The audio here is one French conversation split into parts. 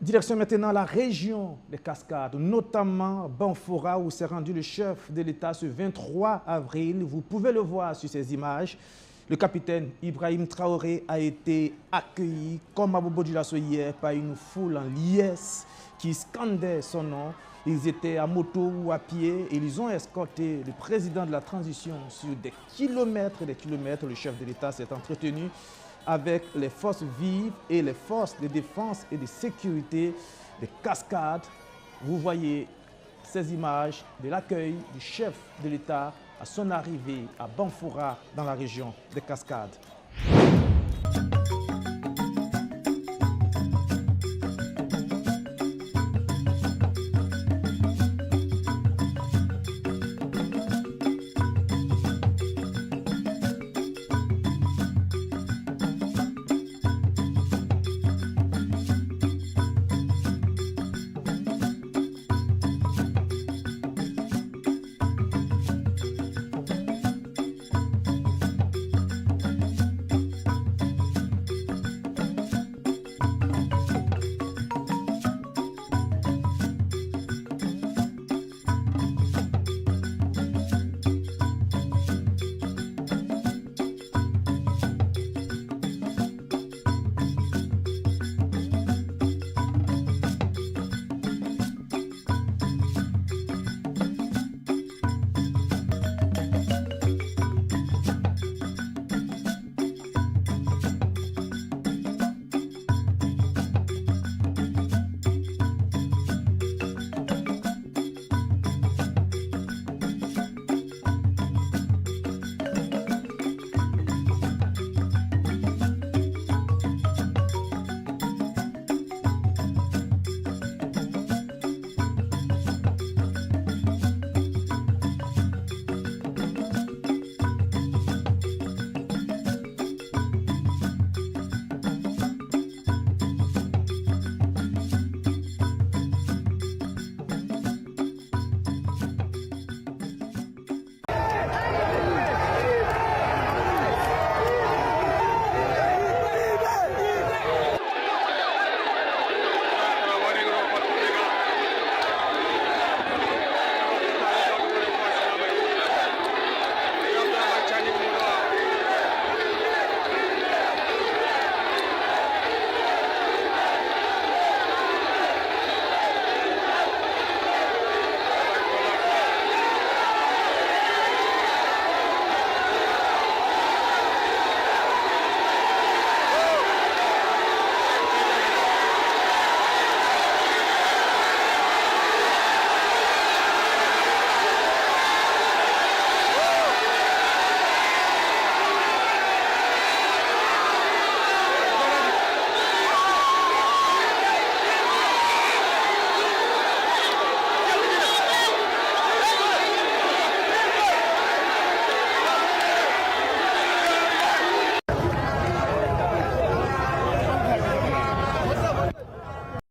Direction maintenant la région des Cascades, notamment Banfora, où s'est rendu le chef de l'État ce 23 avril. Vous pouvez le voir sur ces images. Le capitaine Ibrahim Traoré a été accueilli, comme à Bobo Dioulasso hier, par une foule en liesse qui scandait son nom. Ils étaient à moto ou à pied et ils ont escorté le président de la transition sur des kilomètres et des kilomètres. Le chef de l'État s'est entretenu avec les forces vives et les forces de défense et de sécurité des Cascades. Vous voyez ces images de l'accueil du chef de l'État à son arrivée à Banfora dans la région des Cascades.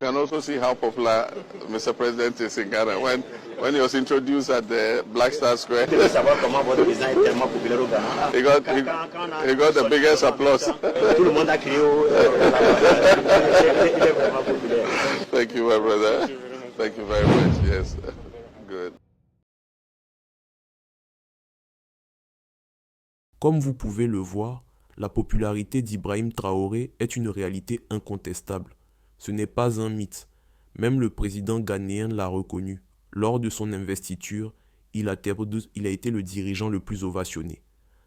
You can also see how popular Mr. President is in Ghana. When he was introduced at the Black Star Square, he got the biggest applause. Thank you, my brother. Thank you very much. Yes, good. Comme vous pouvez le voir, la popularité d'Ibrahim Traoré est une réalité incontestable. Ce n'est pas un mythe. Même le président ghanéen l'a reconnu. Lors de son investiture, il a été le dirigeant le plus ovationné.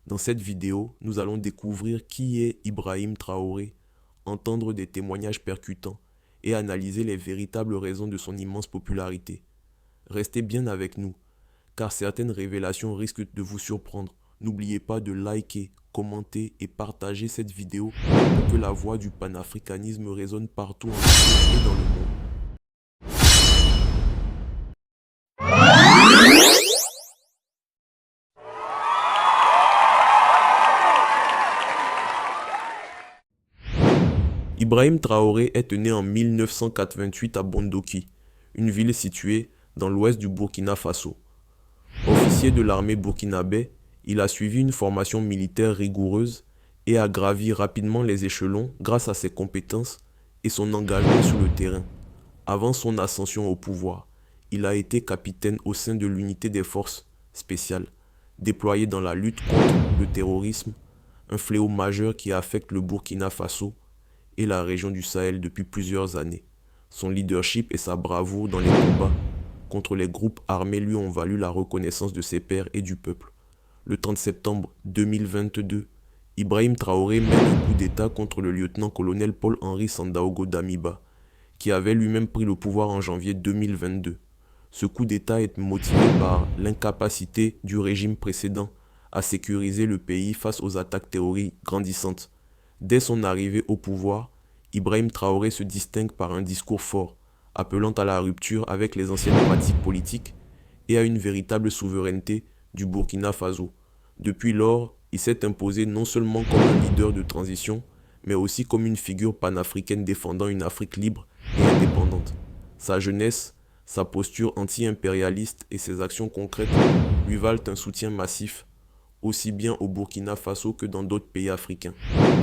Dans cette vidéo, nous allons découvrir qui est Ibrahim Traoré, entendre des témoignages percutants et analyser les véritables raisons de son immense popularité. Restez bien avec nous, car certaines révélations risquent de vous surprendre. N'oubliez pas de liker, commenter et partager cette vidéo pour que la voix du panafricanisme résonne partout en Afrique et dans le monde. Ibrahim Traoré est né en 1988 à Bondoki, une ville située dans l'ouest du Burkina Faso. Officier de l'armée burkinabé, il a suivi une formation militaire rigoureuse et a gravi rapidement les échelons grâce à ses compétences et son engagement sur le terrain. Avant son ascension au pouvoir, il a été capitaine au sein de l'unité des forces spéciales, déployée dans la lutte contre le terrorisme, un fléau majeur qui affecte le Burkina Faso et la région du Sahel depuis plusieurs années. Son leadership et sa bravoure dans les combats contre les groupes armés lui ont valu la reconnaissance de ses pairs et du peuple. Le 30 septembre 2022, Ibrahim Traoré mène un coup d'État contre le lieutenant-colonel Paul-Henri Sandaogo Damiba, qui avait lui-même pris le pouvoir en janvier 2022. Ce coup d'État est motivé par l'incapacité du régime précédent à sécuriser le pays face aux attaques terroristes grandissantes. Dès son arrivée au pouvoir, Ibrahim Traoré se distingue par un discours fort, appelant à la rupture avec les anciennes pratiques politiques et à une véritable souveraineté du Burkina Faso. Depuis lors, il s'est imposé non seulement comme un leader de transition, mais aussi comme une figure panafricaine défendant une Afrique libre et indépendante. Sa jeunesse, sa posture anti-impérialiste et ses actions concrètes lui valent un soutien massif, aussi bien au Burkina Faso que dans d'autres pays africains.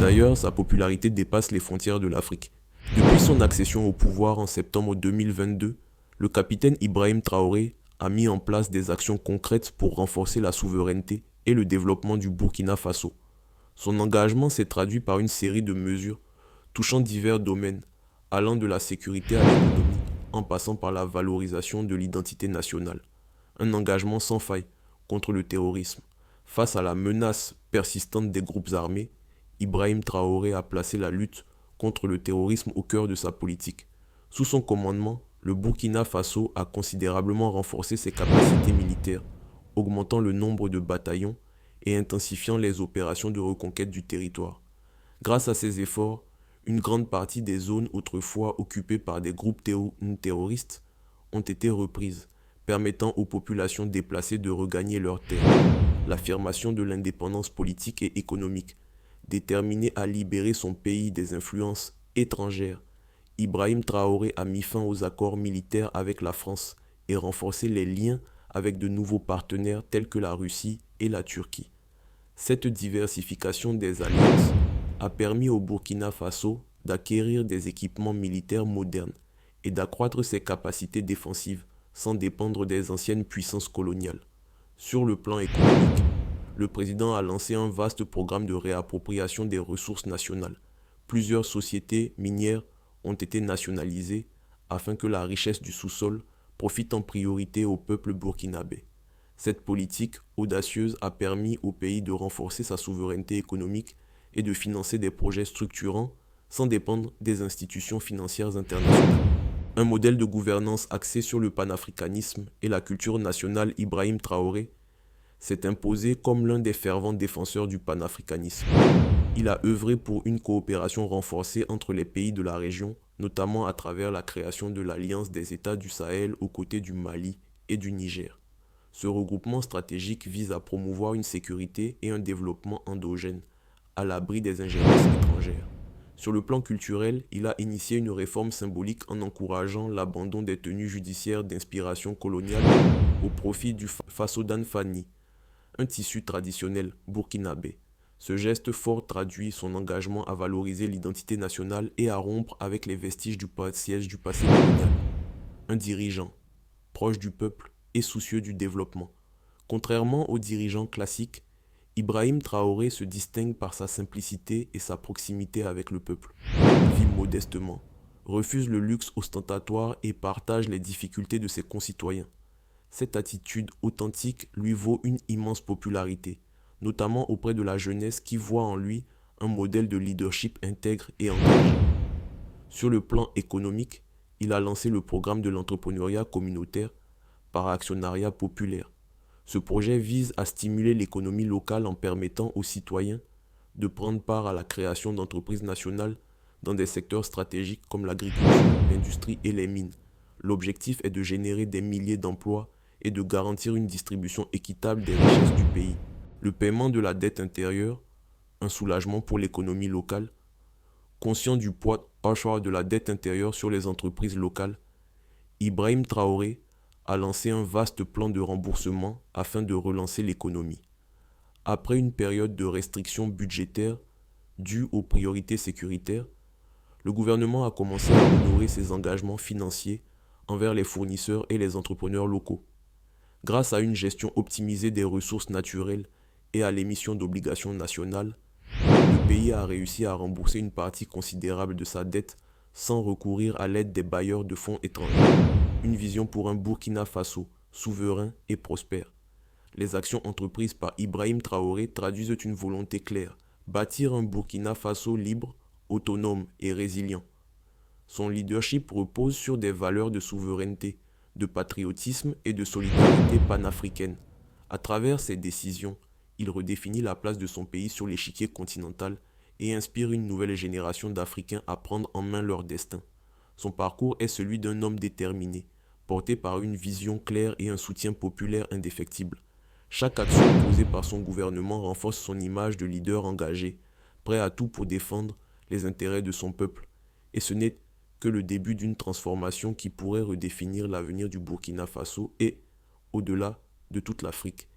D'ailleurs, sa popularité dépasse les frontières de l'Afrique. Depuis son accession au pouvoir en septembre 2022, le capitaine Ibrahim Traoré a mis en place des actions concrètes pour renforcer la souveraineté et le développement du Burkina Faso. Son engagement s'est traduit par une série de mesures touchant divers domaines, allant de la sécurité à l'économie, en passant par la valorisation de l'identité nationale. Un engagement sans faille contre le terrorisme. Face à la menace persistante des groupes armés, Ibrahim Traoré a placé la lutte contre le terrorisme au cœur de sa politique. Sous son commandement, le Burkina Faso a considérablement renforcé ses capacités militaires, augmentant le nombre de bataillons et intensifiant les opérations de reconquête du territoire. Grâce à ces efforts, une grande partie des zones autrefois occupées par des groupes terroristes ont été reprises, permettant aux populations déplacées de regagner leurs terres. L'affirmation de l'indépendance politique et économique, déterminé à libérer son pays des influences étrangères, Ibrahim Traoré a mis fin aux accords militaires avec la France et renforcé les liens avec de nouveaux partenaires tels que la Russie et la Turquie. Cette diversification des alliances a permis au Burkina Faso d'acquérir des équipements militaires modernes et d'accroître ses capacités défensives sans dépendre des anciennes puissances coloniales. Sur le plan économique, le président a lancé un vaste programme de réappropriation des ressources nationales. Plusieurs sociétés minières ont été nationalisées afin que la richesse du sous-sol profite en priorité au peuple burkinabé. Cette politique audacieuse a permis au pays de renforcer sa souveraineté économique et de financer des projets structurants sans dépendre des institutions financières internationales. Un modèle de gouvernance axé sur le panafricanisme et la culture nationale. Ibrahim Traoré s'est imposé comme l'un des fervents défenseurs du panafricanisme. Il a œuvré pour une coopération renforcée entre les pays de la région, notamment à travers la création de l'Alliance des États du Sahel aux côtés du Mali et du Niger. Ce regroupement stratégique vise à promouvoir une sécurité et un développement endogène, à l'abri des ingérences étrangères. Sur le plan culturel, il a initié une réforme symbolique en encourageant l'abandon des tenues judiciaires d'inspiration coloniale au profit du Fasodan Fani, un tissu traditionnel burkinabé. Ce geste fort traduit son engagement à valoriser l'identité nationale et à rompre avec les vestiges du siège du passé colonial. Un dirigeant, proche du peuple et soucieux du développement. Contrairement aux dirigeants classiques, Ibrahim Traoré se distingue par sa simplicité et sa proximité avec le peuple. Il vit modestement, refuse le luxe ostentatoire et partage les difficultés de ses concitoyens. Cette attitude authentique lui vaut une immense popularité, notamment auprès de la jeunesse qui voit en lui un modèle de leadership intègre et engagé. Sur le plan économique, il a lancé le programme de l'entrepreneuriat communautaire par actionnariat populaire. Ce projet vise à stimuler l'économie locale en permettant aux citoyens de prendre part à la création d'entreprises nationales dans des secteurs stratégiques comme l'agriculture, l'industrie et les mines. L'objectif est de générer des milliers d'emplois et de garantir une distribution équitable des richesses du pays. Le paiement de la dette intérieure, un soulagement pour l'économie locale. Conscient du poids accroissant de la dette intérieure sur les entreprises locales, Ibrahim Traoré a lancé un vaste plan de remboursement afin de relancer l'économie. Après une période de restrictions budgétaires dues aux priorités sécuritaires, le gouvernement a commencé à honorer ses engagements financiers envers les fournisseurs et les entrepreneurs locaux. Grâce à une gestion optimisée des ressources naturelles et à l'émission d'obligations nationales, le pays a réussi à rembourser une partie considérable de sa dette sans recourir à l'aide des bailleurs de fonds étrangers. Une vision pour un Burkina Faso souverain et prospère. Les actions entreprises par Ibrahim Traoré traduisent une volonté claire: bâtir un Burkina Faso libre, autonome et résilient. Son leadership repose sur des valeurs de souveraineté, de patriotisme et de solidarité panafricaine. À travers ses décisions, il redéfinit la place de son pays sur l'échiquier continental et inspire une nouvelle génération d'Africains à prendre en main leur destin. Son parcours est celui d'un homme déterminé, porté par une vision claire et un soutien populaire indéfectible. Chaque action posée par son gouvernement renforce son image de leader engagé, prêt à tout pour défendre les intérêts de son peuple. Et ce n'est que le début d'une transformation qui pourrait redéfinir l'avenir du Burkina Faso et, au-delà, de toute l'Afrique.